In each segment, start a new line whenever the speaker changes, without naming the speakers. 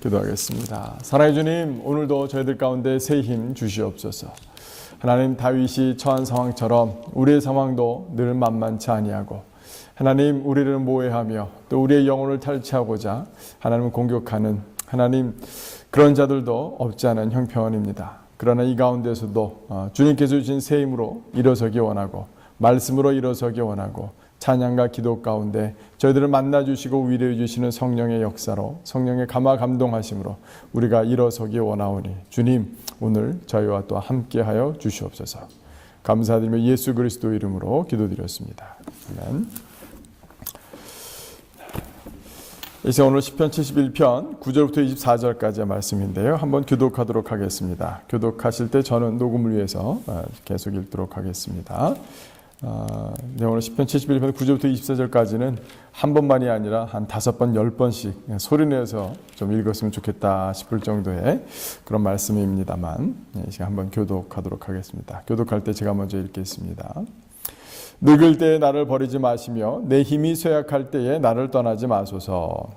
기도하겠습니다. 사랑해 주님, 오늘도 저희들 가운데 새 힘 주시옵소서. 하나님, 다윗이 처한 상황처럼 우리의 상황도 늘 만만치 아니하고 하나님, 우리를 모해하며 또 우리의 영혼을 탈취하고자 하나님을 공격하는 하나님, 그런 자들도 없지 않은 형편입니다. 그러나 이 가운데서도 주님께서 주신 새 힘으로 일어서기 원하고 말씀으로 일어서기 원하고 찬양과 기도 가운데 저희들을 만나주시고 위로해 주시는 성령의 역사로 성령의 감화 감동하심으로 우리가 일어서기 원하오니 주님, 오늘 저희와 또 함께하여 주시옵소서. 감사드리며 예수 그리스도 이름으로 기도드렸습니다. 아멘. 이제 오늘 시편 71편 9절부터 24절까지의 말씀인데요. 한번 교독하도록 하겠습니다. 교독하실 때 저는 녹음을 위해서 계속 읽도록 하겠습니다. 오늘 시편 71편 9절부터 24절까지는 한 번만이 아니라 한 5번, 10번씩 소리내서 좀 읽었으면 좋겠다 싶을 정도의 그런 말씀입니다만 이 시간 한번 교독하도록 하겠습니다. 교독할 때 제가 먼저 읽겠습니다. 늙을 때에 나를 버리지 마시며 내 힘이 쇠약할 때에 나를 떠나지 마소서.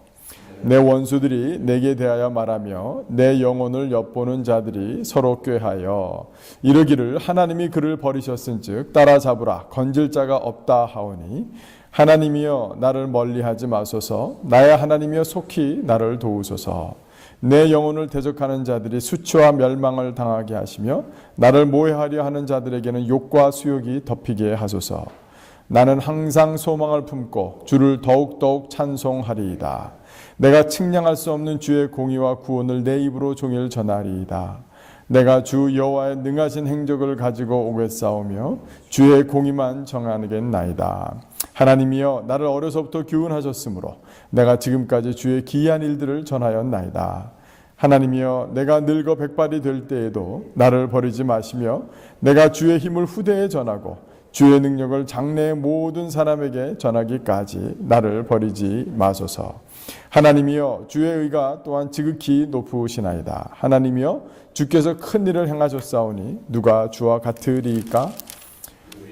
내 원수들이 내게 대하여 말하며 내 영혼을 엿보는 자들이 서로 꾀하여 이르기를 하나님이 그를 버리셨은즉 따라잡으라 건질 자가 없다 하오니 하나님이여 나를 멀리하지 마소서. 나의 하나님이여 속히 나를 도우소서. 내 영혼을 대적하는 자들이 수치와 멸망을 당하게 하시며 나를 모해하려 하는 자들에게는 욕과 수욕이 덮이게 하소서. 나는 항상 소망을 품고 주를 더욱더욱 찬송하리이다. 내가 측량할 수 없는 주의 공의와 구원을 내 입으로 종일 전하리이다. 내가 주 여호와의 능하신 행적을 가지고 오겠사오며 주의 공의만 정하겠나이다. 하나님이여 나를 어려서부터 교훈하셨으므로 내가 지금까지 주의 기이한 일들을 전하였나이다. 하나님이여 내가 늙어 백발이 될 때에도 나를 버리지 마시며 내가 주의 힘을 후대에 전하고 주의 능력을 장래의 모든 사람에게 전하기까지 나를 버리지 마소서. 하나님이여 주의 의가 또한 지극히 높으시나이다. 하나님이여 주께서 큰 일을 행하셨사오니 누가 주와 같으리이까?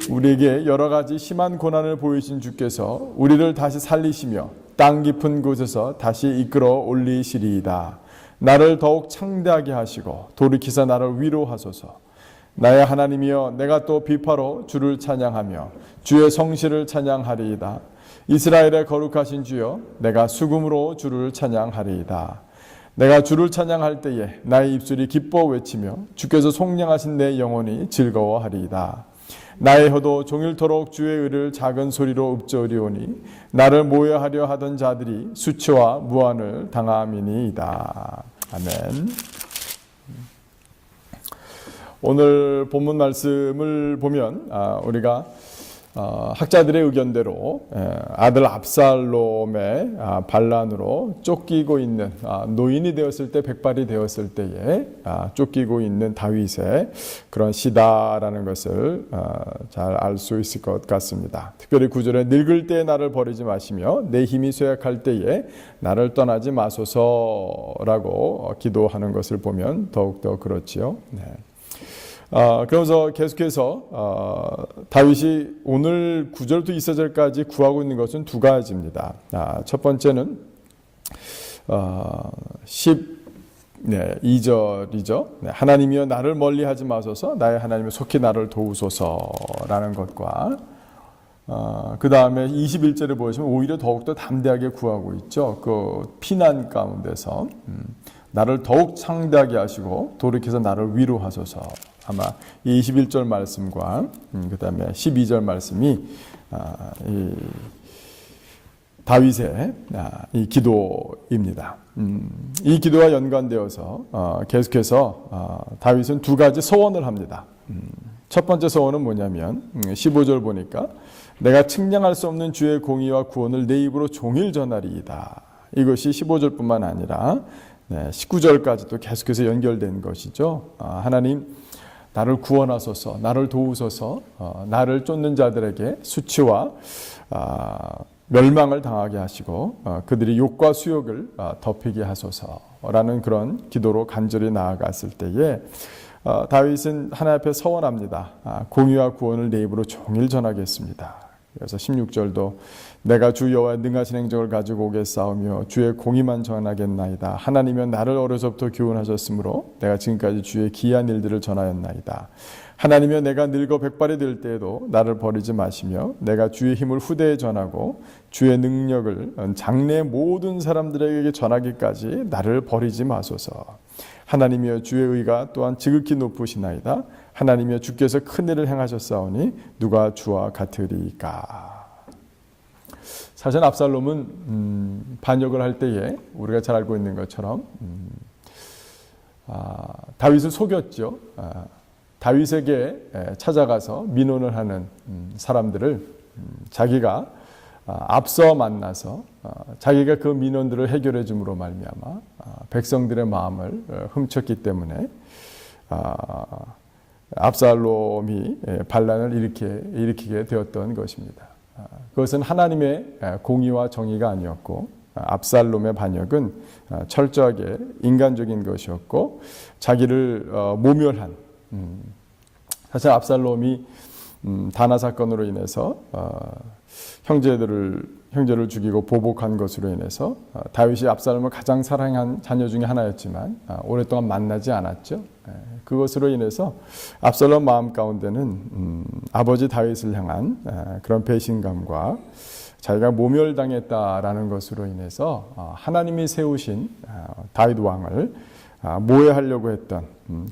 우리에게 여러 가지 심한 고난을 보이신 주께서 우리를 다시 살리시며 땅 깊은 곳에서 다시 이끌어 올리시리이다. 나를 더욱 창대하게 하시고 돌이키사 나를 위로하소서. 나의 하나님이여 내가 또 비파로 주를 찬양하며 주의 성실을 찬양하리이다. 이스라엘의 거룩하신 주여 내가 수금으로 주를 찬양하리이다. 내가 주를 찬양할 때에 나의 입술이 기뻐 외치며 주께서 속량하신 내 영혼이 즐거워하리이다. 나의 혀도 종일토록 주의 의를 작은 소리로 읊조리오니 나를 모해하려 하던 자들이 수치와 무한을 당함이니이다. 아멘. 오늘 본문 말씀을 보면 우리가 학자들의 의견대로 아들 압살롬의 반란으로 쫓기고 있는 노인이 되었을 때 백발이 되었을 때에 쫓기고 있는 다윗의 그런 시다라는 것을 잘 알 수 있을 것 같습니다. 특별히 9절에 늙을 때에 나를 버리지 마시며 내 힘이 쇠약할 때에 나를 떠나지 마소서라고 기도하는 것을 보면 더욱더 그렇지요. 네. 그러면서 계속해서 다윗이 오늘 9절부터 24절까지 구하고 있는 것은 두 가지입니다. 첫 번째는 12절이죠. 하나님이여 나를 멀리하지 마소서. 나의 하나님이 속히 나를 도우소서라는 것과 그 다음에 21절에 보시면 오히려 더욱더 담대하게 구하고 있죠. 그 피난 가운데서 나를 더욱 창대하게 하시고 돌이켜서 나를 위로하소서. 아마 이 21절 말씀과 그 다음에 12절 말씀이 이 다윗의 이 기도입니다. 이 기도와 연관되어서 계속해서 다윗은 두 가지 소원을 합니다. 첫 번째 소원은 뭐냐면 15절 보니까 내가 측량할 수 없는 주의 공의와 구원을 내 입으로 종일 전하리이다. 이것이 15절뿐만 아니라 19절까지도 계속해서 연결된 것이죠. 하나님 나를 구원하소서, 나를 도우소서, 나를 쫓는 자들에게 수치와 멸망을 당하게 하시고 그들이 욕과 수욕을 덮이게 하소서라는 그런 기도로 간절히 나아갔을 때에 다윗은 하나님 앞에 서원합니다. 공의와 구원을 내 입으로 종일 전하겠습니다. 그래서 16절도 내가 주 여호와의 능하신 행적을 가지고 오겠사오며 주의 공의만 전하겠나이다. 하나님이여 나를 어려서부터 교훈하셨으므로 내가 지금까지 주의 기이한 일들을 전하였나이다. 하나님이여 내가 늙어 백발이 될 때에도 나를 버리지 마시며 내가 주의 힘을 후대에 전하고 주의 능력을 장래 모든 사람들에게 전하기까지 나를 버리지 마소서. 하나님이여 주의 의가 또한 지극히 높으시나이다. 하나님이여 주께서 큰 일을 행하셨사오니 누가 주와 같으리까. 사실 압살롬은 반역을 할 때에 우리가 잘 알고 있는 것처럼 다윗을 속였죠. 다윗에게 찾아가서 민원을 하는 사람들을 자기가 앞서 만나서 자기가 그 민원들을 해결해 줌으로 말미암아 백성들의 마음을 훔쳤기 때문에 압살롬이 반란을 일으키게 되었던 것입니다. 그것은 하나님의 공의와 정의가 아니었고 압살롬의 반역은 철저하게 인간적인 것이었고 자기를 모멸한 사실 압살롬이 다나 사건으로 인해서 형제를 죽이고 보복한 것으로 인해서 다윗이 압살롬을 가장 사랑한 자녀 중에 하나였지만 오랫동안 만나지 않았죠. 그것으로 인해서 압살롬 마음 가운데는 아버지 다윗을 향한 그런 배신감과 자기가 모멸당했다라는 것으로 인해서 하나님이 세우신 다윗 왕을 모해하려고 했던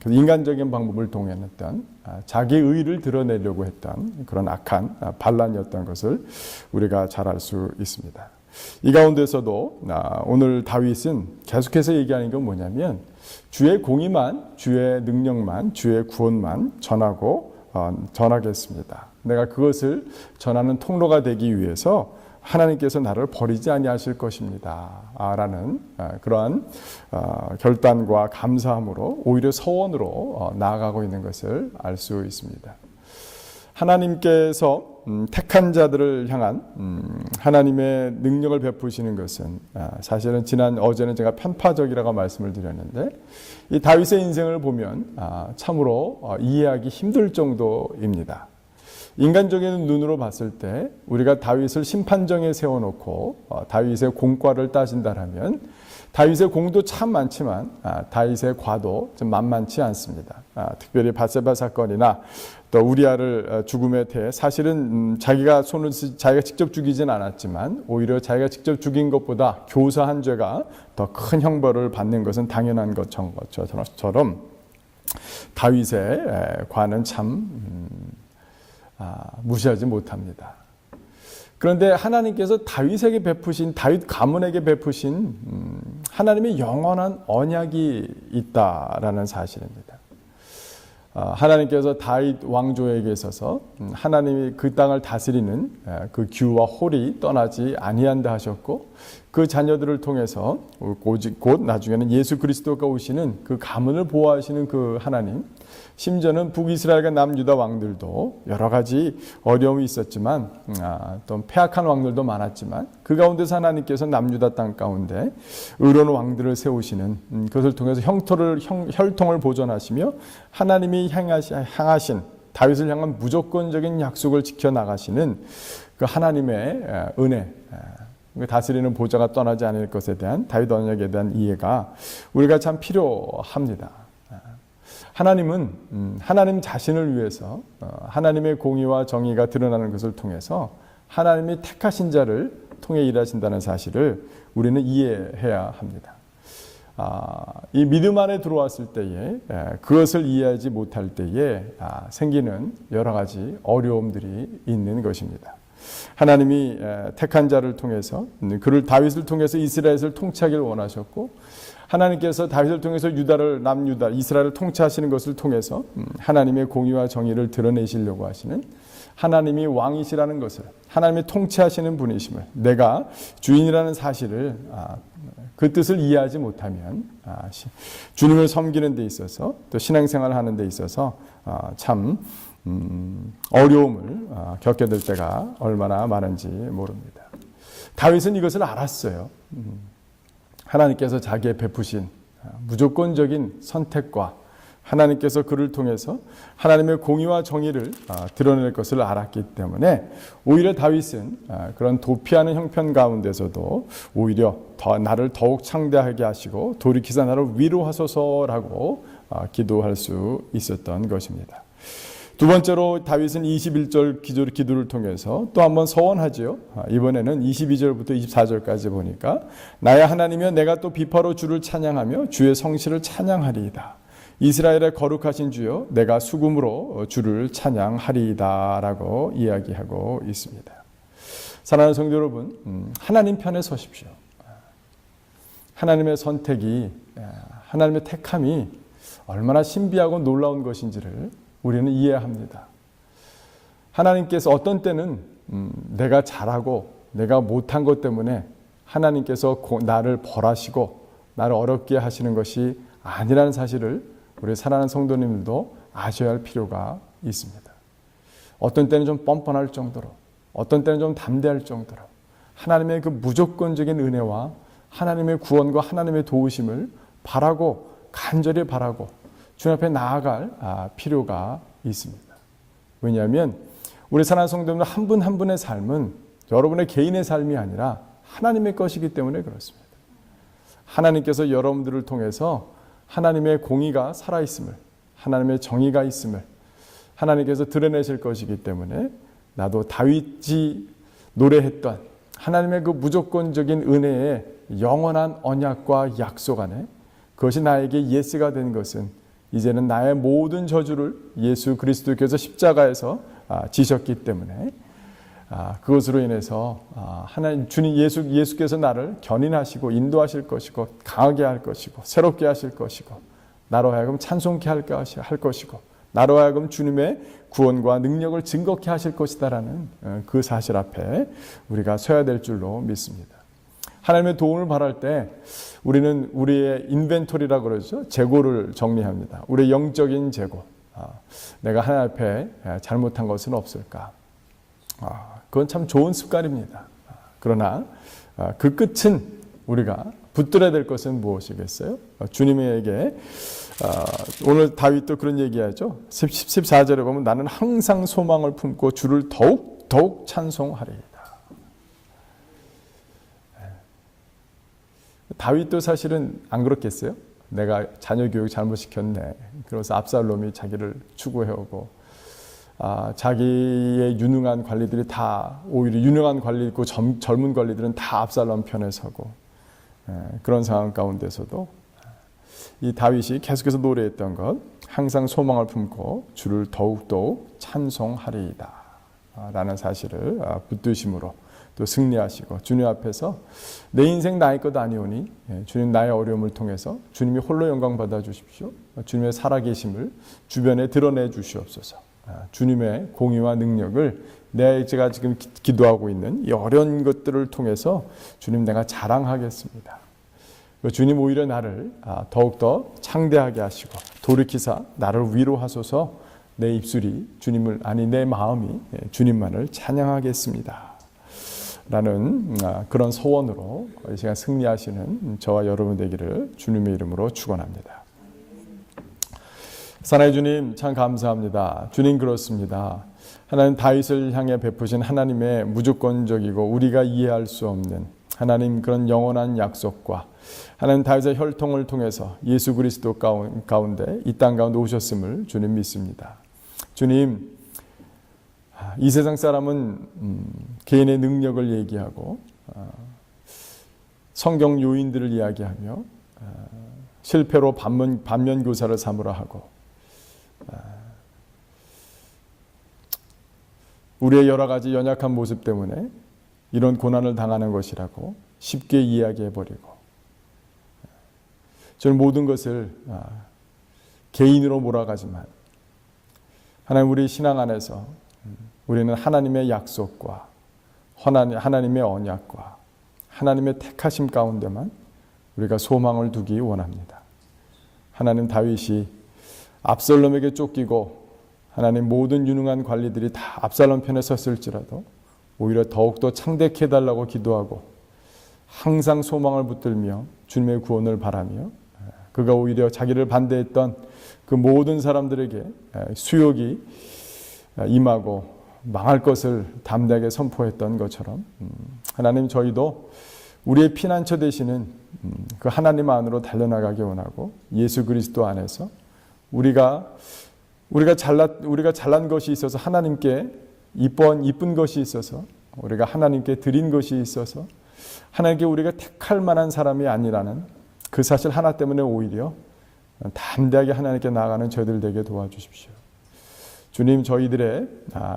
인간적인 방법을 동원했던 자기 의를 드러내려고 했던 그런 악한 반란이었던 것을 우리가 잘 알 수 있습니다. 이 가운데서도 오늘 다윗은 계속해서 얘기하는 건 뭐냐면 주의 공의만, 주의 능력만, 주의 구원만 전하겠습니다. 내가 그것을 전하는 통로가 되기 위해서 하나님께서 나를 버리지 아니하실 것입니다. 라는 그러한 결단과 감사함으로 오히려 서원으로 나아가고 있는 것을 알 수 있습니다. 하나님께서 택한 자들을 향한 하나님의 능력을 베푸시는 것은 사실은 어제는 제가 편파적이라고 말씀을 드렸는데 이 다윗의 인생을 보면 참으로 이해하기 힘들 정도입니다. 인간적인 눈으로 봤을 때 우리가 다윗을 심판정에 세워놓고 다윗의 공과를 따진다라면 다윗의 공도 참 많지만 다윗의 과도 좀 만만치 않습니다. 특별히 밧세바 사건이나 또 우리아를 죽음에 대해 사실은 자기가 직접 죽이진 않았지만 오히려 자기가 직접 죽인 것보다 교사한 죄가 더 큰 형벌을 받는 것은 당연한 것처럼 다윗의 과는 참 무시하지 못합니다. 그런데 하나님께서 다윗 가문에게 베푸신 하나님의 영원한 언약이 있다라는 사실입니다. 하나님께서 다윗 왕조에게 있어서 하나님이 그 땅을 다스리는 그 규와 홀이 떠나지 아니한다 하셨고 그 자녀들을 통해서 곧 나중에는 예수 그리스도가 오시는 그 가문을 보호하시는 그 하나님, 심지어는 북이스라엘과 남유다 왕들도 여러 가지 어려움이 있었지만 또 패악한 왕들도 많았지만 그 가운데서 하나님께서 남유다 땅 가운데 의로운 왕들을 세우시는 그것을 통해서 혈통을 보존하시며 하나님이 향하신 다윗을 향한 무조건적인 약속을 지켜나가시는 그 하나님의 은혜, 다스리는 보좌가 떠나지 않을 것에 대한 다윗 언약에 대한 이해가 우리가 참 필요합니다. 하나님은 하나님 자신을 위해서 하나님의 공의와 정의가 드러나는 것을 통해서 하나님이 택하신 자를 통해 일하신다는 사실을 우리는 이해해야 합니다. 이 믿음 안에 들어왔을 때에 그것을 이해하지 못할 때에 생기는 여러 가지 어려움들이 있는 것입니다. 하나님이 택한 자를 통해서 그를 다윗을 통해서 이스라엘을 통치하기를 원하셨고 하나님께서 다윗을 통해서 남유다, 이스라엘을 통치하시는 것을 통해서 하나님의 공의와 정의를 드러내시려고 하시는 하나님이 왕이시라는 것을, 하나님이 통치하시는 분이심을, 내가 주인이라는 사실을 그 뜻을 이해하지 못하면 주님을 섬기는 데 있어서 또 신앙생활을 하는 데 있어서 참 어려움을 겪게 될 때가 얼마나 많은지 모릅니다. 다윗은 이것을 알았어요. 하나님께서 자기의 베푸신 무조건적인 선택과 하나님께서 그를 통해서 하나님의 공의와 정의를 드러낼 것을 알았기 때문에 오히려 다윗은 그런 도피하는 형편 가운데서도 오히려 나를 더욱 창대하게 하시고 돌이키사 나를 위로하소서라고 기도할 수 있었던 것입니다. 두 번째로 다윗은 21절 기도를 통해서 또 한번 서원하지요. 이번에는 22절부터 24절까지 보니까 나의 하나님이여 내가 또 비파로 주를 찬양하며 주의 성실을 찬양하리이다. 이스라엘의 거룩하신 주여 내가 수금으로 주를 찬양하리이다 라고 이야기하고 있습니다. 사랑하는 성도 여러분, 하나님 편에 서십시오. 하나님의 선택이, 하나님의 택함이 얼마나 신비하고 놀라운 것인지를 우리는 이해합니다. 하나님께서 어떤 때는 내가 잘하고 내가 못한 것 때문에 하나님께서 나를 벌하시고 나를 어렵게 하시는 것이 아니라는 사실을 우리 사랑하는 성도님들도 아셔야 할 필요가 있습니다. 어떤 때는 좀 뻔뻔할 정도로, 어떤 때는 좀 담대할 정도로 하나님의 그 무조건적인 은혜와 하나님의 구원과 하나님의 도우심을 바라고 간절히 바라고 주님 앞에 나아갈 필요가 있습니다. 왜냐하면 우리 사랑하는 성도님들 한 분 한 분의 삶은 여러분의 개인의 삶이 아니라 하나님의 것이기 때문에 그렇습니다. 하나님께서 여러분들을 통해서 하나님의 공의가 살아있음을, 하나님의 정의가 있음을 하나님께서 드러내실 것이기 때문에 나도 다윗이 노래했던 하나님의 그 무조건적인 은혜의 영원한 언약과 약속 안에 그것이 나에게 예스가 된 것은 이제는 나의 모든 저주를 예수 그리스도께서 십자가에서 지셨기 때문에 그것으로 인해서 하나님 주님 예수께서 나를 견인하시고 인도하실 것이고 강하게 할 것이고 새롭게 하실 것이고 나로 하여금 찬송케 할 것이고 나로 하여금 주님의 구원과 능력을 증거케 하실 것이다라는 그 사실 앞에 우리가 서야 될 줄로 믿습니다. 하나님의 도움을 바랄 때 우리는 우리의 인벤토리라고 그러죠. 재고를 정리합니다. 우리의 영적인 재고. 내가 하나님 앞에 잘못한 것은 없을까? 그건 참 좋은 습관입니다. 그러나 그 끝은 우리가 붙들어야 될 것은 무엇이겠어요? 주님에게 오늘 다윗도 그런 얘기하죠. 14절에 보면 나는 항상 소망을 품고 주를 더욱 찬송하리이다. 다윗도 사실은 안 그렇겠어요? 내가 자녀 교육 잘못시켰네. 그래서 압살롬이 자기를 추구해오고 자기의 유능한 관리들이 다 오히려 유능한 관리 있고 젊은 관리들은 다 압살롬 편에 서고 그런 상황 가운데서도 이 다윗이 계속해서 노래했던 것 항상 소망을 품고 주를 더욱더욱 찬송하리이다 라는 사실을 붙드심으로 또 승리하시고 주님 앞에서 내 인생 나의 것 아니오니 주님 나의 어려움을 통해서 주님이 홀로 영광 받아 주십시오. 주님의 살아계심을 주변에 드러내 주시옵소서. 주님의 공의와 능력을 제가 지금 기도하고 있는 이 어려운 것들을 통해서 주님 내가 자랑하겠습니다. 주님 오히려 나를 더욱더 창대하게 하시고 돌이키사 나를 위로하소서. 내 입술이 주님을 내 마음이 주님만을 찬양하겠습니다. 라는 그런 소원으로 이 시간 승리하시는 저와 여러분 되기를 주님의 이름으로 축원합니다. 사랑의 주님 참 감사합니다. 주님 그렇습니다. 하나님 다윗을 향해 베푸신 하나님의 무조건적이고 우리가 이해할 수 없는 하나님 그런 영원한 약속과 하나님 다윗의 혈통을 통해서 예수 그리스도 가운데 이 땅 가운데 오셨음을 주님 믿습니다. 주님 이 세상 사람은 개인의 능력을 얘기하고 성경 요인들을 이야기하며 실패로 반면교사를 삼으라 하고 우리의 여러 가지 연약한 모습 때문에 이런 고난을 당하는 것이라고 쉽게 이야기해버리고 저는 모든 것을 개인으로 몰아가지만 하나님 우리 신앙 안에서 우리는 하나님의 약속과 하나님의 언약과 하나님의 택하심 가운데만 우리가 소망을 두기 원합니다. 하나님 다윗이 압살롬에게 쫓기고 하나님 모든 유능한 관리들이 다 압살롬 편에 섰을지라도 오히려 더욱더 창대케 해달라고 기도하고 항상 소망을 붙들며 주님의 구원을 바라며 그가 오히려 자기를 반대했던 그 모든 사람들에게 수욕이 임하고 망할 것을 담대하게 선포했던 것처럼 하나님, 저희도 우리의 피난처 되시는 그 하나님 안으로 달려나가기 원하고, 예수 그리스도 안에서 우리가 잘난 것이 있어서, 하나님께 이쁜 것이 있어서, 우리가 하나님께 드린 것이 있어서 하나님께 우리가 택할 만한 사람이 아니라는 그 사실 하나 때문에 오히려 담대하게 하나님께 나아가는 저희들 되게 도와주십시오. 주님, 저희들의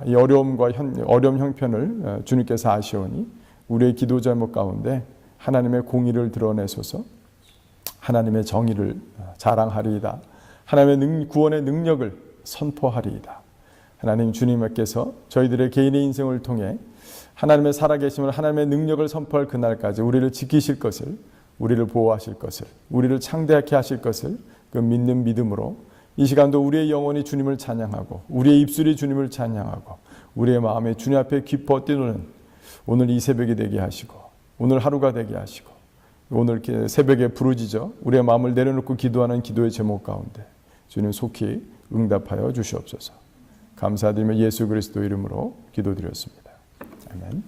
이 어려움과 어려움 형편을 주님께서 아시오니 우리의 기도 제목 가운데 하나님의 공의를 드러내소서, 하나님의 정의를 자랑하리이다, 하나님의 구원의 능력을 선포하리이다. 하나님, 주님께서 저희들의 개인의 인생을 통해 하나님의 살아계심을, 하나님의 능력을 선포할 그날까지 우리를 지키실 것을, 우리를 보호하실 것을, 우리를 창대하게 하실 것을 그 믿는 믿음으로 이 시간도 우리의 영혼이 주님을 찬양하고, 우리의 입술이 주님을 찬양하고, 우리의 마음이 주님 앞에 기뻐 뛰노는 오늘 이 새벽이 되게 하시고, 오늘 하루가 되게 하시고, 오늘 새벽에 부르짖어 우리의 마음을 내려놓고 기도하는 기도의 제목 가운데 주님 속히 응답하여 주시옵소서. 감사드리며 예수 그리스도 이름으로 기도드렸습니다. 아멘.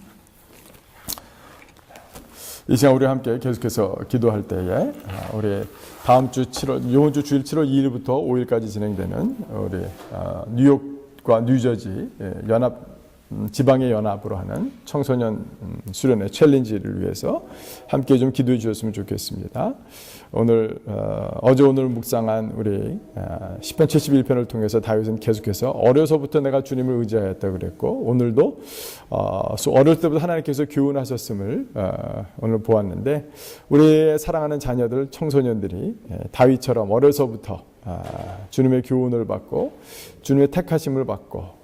이 시간 우리 함께 계속해서 기도할 때에 우리 다음 주 이번 주 주일 7월 2일부터 5일까지 진행되는 우리 뉴욕과 뉴저지 지방의 연합으로 하는 청소년 수련회 챌린지를 위해서 함께 좀 기도해 주셨으면 좋겠습니다. 어제 오늘 묵상한 우리 시편 71편을 통해서 다윗은 계속해서 어려서부터 내가 주님을 의지하였다 그랬고, 오늘도 어릴 때부터 하나님께서 교훈하셨음을 오늘 보았는데, 우리의 사랑하는 자녀들, 청소년들이 다윗처럼 어려서부터 주님의 교훈을 받고 주님의 택하심을 받고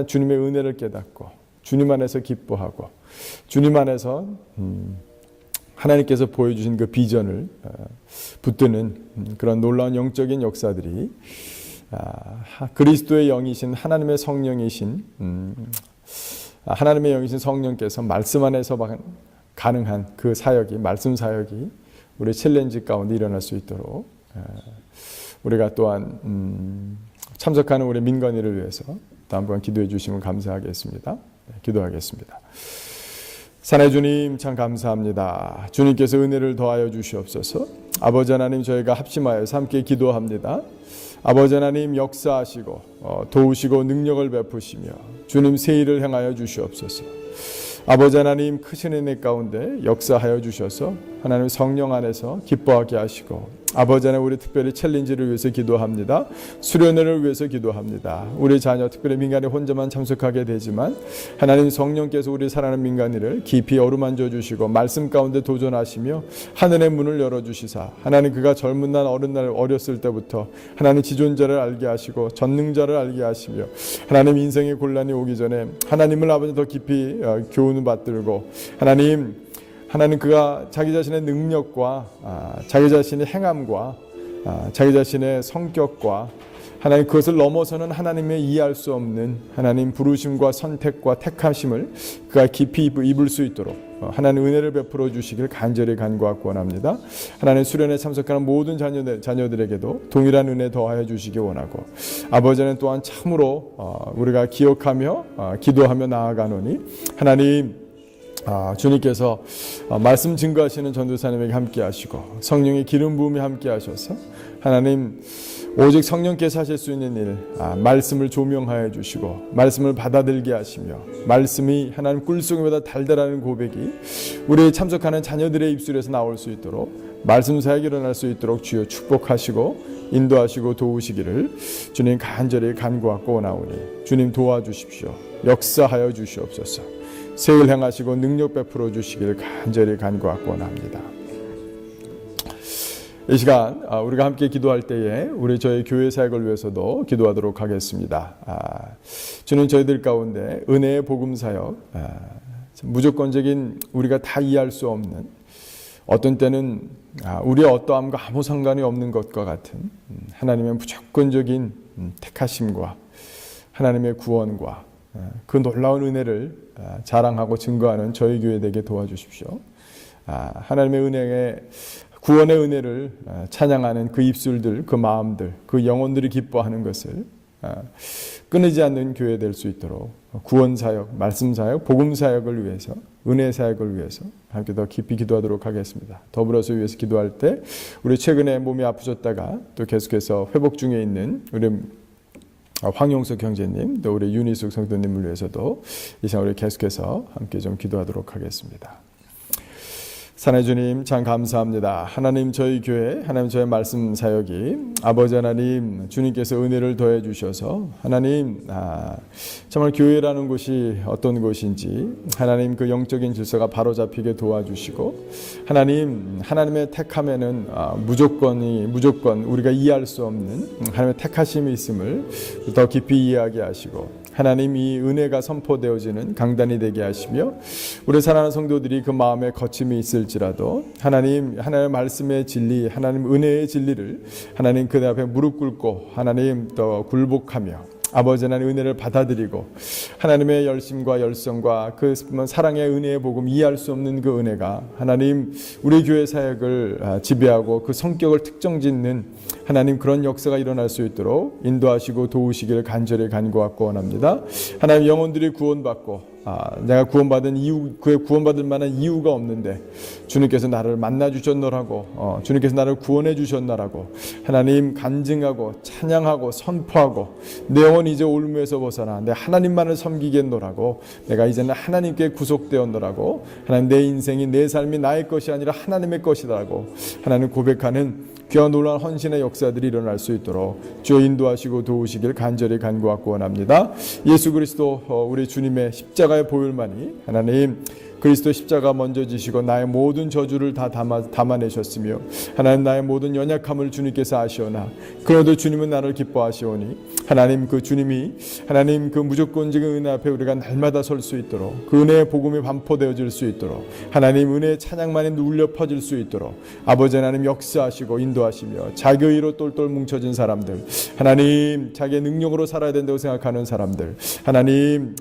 주님의 은혜를 깨닫고 주님 안에서 기뻐하고 주님 안에서 하나님께서 보여주신 그 비전을 붙드는 그런 놀라운 영적인 역사들이 그리스도의 영이신 하나님의 성령이신 성령께서 말씀 안에서 가능한 그 사역이, 말씀 사역이 우리 챌린지 가운데 일어날 수 있도록 우리가 또한 참석하는 우리 민건이를 위해서 한번 기도해 주시면 감사하겠습니다. 기도하겠습니다. 사랑의 주님, 참 감사합니다. 주님께서 은혜를 더하여 주시옵소서. 아버지 하나님, 저희가 합심하여서 함께 기도합니다. 아버지 하나님, 역사하시고 도우시고 능력을 베푸시며 주님 새 일을 행하여 주시옵소서. 아버지 하나님, 크신 은혜 가운데 역사하여 주셔서 하나님 성령 안에서 기뻐하게 하시고, 아버지 하나님, 우리 특별히 챌린지를 위해서 기도합니다. 수련회를 위해서 기도합니다. 우리 자녀, 특별히 민간이 혼자만 참석하게 되지만 하나님 성령께서 우리 사랑하는 민간이를 깊이 어루만져 주시고 말씀 가운데 도전하시며 하늘의 문을 열어주시사, 하나님 그가 젊은 날 어렸을 때부터 하나님 지존자를 알게 하시고 전능자를 알게 하시며, 하나님 인생의 곤란이 오기 전에 하나님을 아버지 더 깊이 교훈을 받들고, 하나님 그가 자기 자신의 능력과 자기 자신의 행함과 자기 자신의 성격과 하나님 그것을 넘어서는 하나님의 이해할 수 없는 하나님 부르심과 선택과 택하심을 그가 깊이 입을 수 있도록 하나님 은혜를 베풀어 주시길 간절히 간구하고 원합니다. 하나님 수련에 참석하는 모든 자녀들에게도 동일한 은혜 더하여 주시기 원하고, 아버지는 또한 참으로 우리가 기억하며 기도하며 나아가노니, 하나님 주님께서 말씀 증거하시는 전도사님에게 함께 하시고 성령의 기름 부음이 함께 하셔서 하나님 오직 성령께서 하실 수 있는 일, 말씀을 조명하여 주시고 말씀을 받아들게 하시며, 말씀이 하나님 꿀송이보다 달달하는 고백이 우리 참석하는 자녀들의 입술에서 나올 수 있도록, 말씀 사역이 일어날 수 있도록 주여 축복하시고 인도하시고 도우시기를 주님 간절히 간구하고 원하오니 주님 도와주십시오. 역사하여 주시옵소서. 새일 행하시고 능력 베풀어 주시기를 간절히 간구하고 원합니다. 이 시간 우리가 함께 기도할 때에 저희 교회 사역을 위해서도 기도하도록 하겠습니다. 주는 저희들 가운데 은혜의 복음 사역, 무조건적인 우리가 다 이해할 수 없는, 어떤 때는 우리의 어떠함과 아무 상관이 없는 것과 같은 하나님의 무조건적인 택하심과 하나님의 구원과 그 놀라운 은혜를 자랑하고 증거하는 저희 교회 되게 도와주십시오. 하나님의 은혜에 구원의 은혜를 찬양하는 그 입술들, 그 마음들, 그 영혼들이 기뻐하는 것을 끊이지 않는 교회 될 수 있도록 구원 사역, 말씀 사역, 복음 사역을 위해서, 은혜 사역을 위해서 함께 더 깊이 기도하도록 하겠습니다. 더불어서 위해서 기도할 때 우리 최근에 몸이 아프셨다가 또 계속해서 회복 중에 있는 우리 황용석 형제님, 또 우리 윤희숙 성도님을 위해서도 이 시간 우리 계속해서 함께 좀 기도하도록 하겠습니다. 사랑의 주님, 참 감사합니다. 하나님, 저희 교회, 하나님 저의 말씀 사역이 아버지 하나님 주님께서 은혜를 더해 주셔서 하나님 정말 교회라는 곳이 어떤 곳인지 하나님 그 영적인 질서가 바로 잡히게 도와주시고 하나님의 택함에는 무조건 우리가 이해할 수 없는 하나님의 택하심이 있음을 더 깊이 이해하게 하시고 하나님 이 은혜가 선포되어지는 강단이 되게 하시며 우리 사랑하는 성도들이 그 마음에 거침이 있을지라도 하나님의 말씀의 진리, 하나님 은혜의 진리를 하나님 그 앞에 무릎 꿇고 하나님 또 굴복하며 아버지 하나님 은혜를 받아들이고 하나님의 열심과 열성과 그 사랑의 은혜의 복음 이해할 수 없는 그 은혜가 하나님 우리 교회 사역을 지배하고 그 성격을 특정짓는 하나님 그런 역사가 일어날 수 있도록 인도하시고 도우시기를 간절히 간구하고 원합니다. 하나님 영혼들이 구원받고 내가 구원받은 이유, 그에 구원받을 만한 이유가 없는데 주님께서 나를 만나 주셨노라고 주님께서 나를 구원해 주셨노라고 하나님 간증하고 찬양하고 선포하고 내 영혼이 이제 올무에서 벗어나 내 하나님만을 섬기겠노라고 내가 이제는 하나님께 구속되었노라고 하나님 내 인생이 내 삶이 나의 것이 아니라 하나님의 것이라고 하나님 고백하는 귀한 놀라운 헌신의 역사들이 일어날 수 있도록 주여 인도하시고 도우시길 간절히 간구하고 원합니다. 예수 그리스도 우리 주님의 십자가의 보혈만이 하나님 그리스도 십자가 먼저 지시고 나의 모든 저주를 다 담아내셨으며 하나님 나의 모든 연약함을 주님께서 아시오나 그래도 주님은 나를 기뻐하시오니 하나님 그 주님이 하나님 그 무조건적인 은혜 앞에 우리가 날마다 설 수 있도록 그 은혜의 복음이 반포되어질 수 있도록 하나님 은혜의 찬양만이 눌려 퍼질 수 있도록 아버지 하나님 역사하시고 인도하시며 자기 의로 똘똘 뭉쳐진 사람들 하나님 자기의 능력으로 살아야 된다고 생각하는 사람들 하나님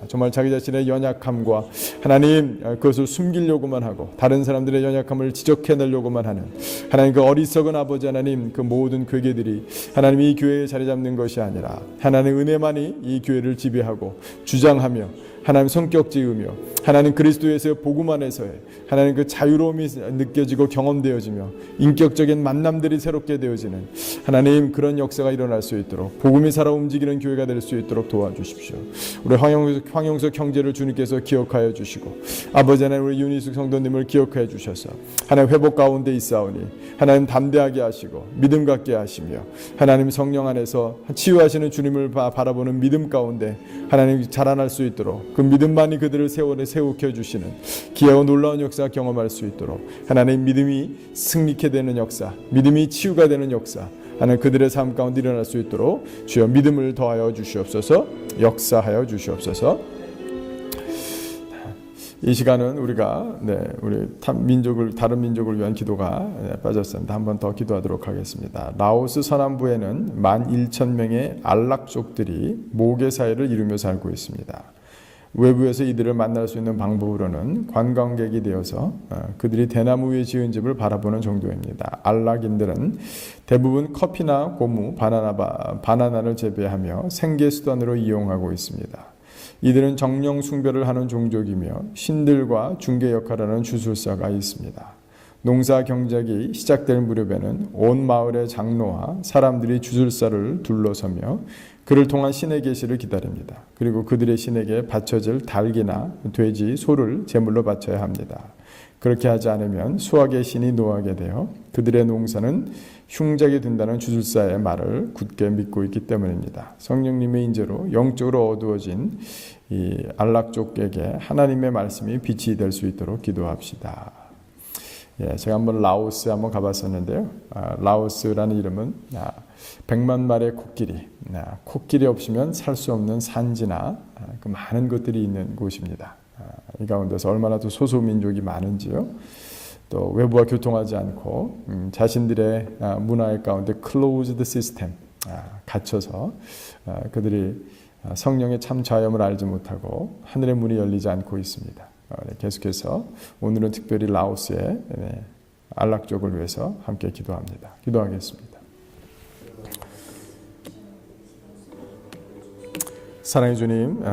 정말 자기 자신의 연약함과 하나님 그것을 숨기려고만 하고 다른 사람들의 연약함을 지적해내려고만 하는 하나님 그 어리석은 아버지 하나님 그 모든 괴계들이 하나님 이 교회에 자리 잡는 것이 아니라 하나님 은혜만이 이 교회를 지배하고 주장하며 하나님 성격 지으며 하나님 그리스도에서의 복음 안에서의 하나님 그 자유로움이 느껴지고 경험되어지며 인격적인 만남들이 새롭게 되어지는 하나님 그런 역사가 일어날 수 있도록 복음이 살아 움직이는 교회가 될 수 있도록 도와주십시오. 우리 황영석 형제를 주님께서 기억하여 주시고 아버지 하나님 우리 윤희숙 성도님을 기억하여 주셔서 하나님 회복 가운데 있사오니 하나님 담대하게 하시고 믿음 갖게 하시며 하나님 성령 안에서 치유하시는 주님을 바라보는 믿음 가운데 하나님 자라날 수 있도록 그 믿음만이 그들을 세우켜 주시는 기회와 놀라운 역사 경험할 수 있도록 하나님 믿음이 승리케 되는 역사, 믿음이 치유가 되는 역사 하나님 그들의 삶 가운데 일어날 수 있도록 주여 믿음을 더하여 주시옵소서. 역사하여 주시옵소서. 이 시간은 우리가 우리 다른 민족을 위한 기도가 빠졌습니다. 한 번 더 기도하도록 하겠습니다. 라오스 서남부에는 11,000명의 안락족들이 모계 사회를 이루며 살고 있습니다. 외부에서 이들을 만날 수 있는 방법으로는 관광객이 되어서 그들이 대나무 위에 지은 집을 바라보는 정도입니다. 안락인들은 대부분 커피나 고무, 바나나를 재배하며 생계 수단으로 이용하고 있습니다. 이들은 정령 숭배를 하는 종족이며 신들과 중개 역할을 하는 주술사가 있습니다. 농사 경작이 시작될 무렵에는 온 마을의 장로와 사람들이 주술사를 둘러서며 그를 통한 신의 계시를 기다립니다. 그리고 그들의 신에게 바쳐질 닭이나 돼지, 소를 제물로 바쳐야 합니다. 그렇게 하지 않으면 수학의 신이 노하게 되어 그들의 농사는 흉작이 된다는 주술사의 말을 굳게 믿고 있기 때문입니다. 성령님의 인재로 영적으로 어두워진 이 안락족에게 하나님의 말씀이 빛이 될 수 있도록 기도합시다. 제가 한번 라오스 한번 가봤었는데요. 라오스라는 이름은 100만 마리의 코끼리 없으면 살 수 없는 산지나 그 많은 것들이 있는 곳입니다. 이 가운데서 얼마나 또 소수민족이 많은지요. 또 외부와 교통하지 않고 자신들의 문화의 가운데 closed system 갇혀서 그들이 성령의 참 자염을 알지 못하고 하늘의 문이 열리지 않고 있습니다. 계속해서 오늘은 특별히 라오스의 안락족을 위해서 함께 기도합니다. 기도하겠습니다. 사랑해 주님,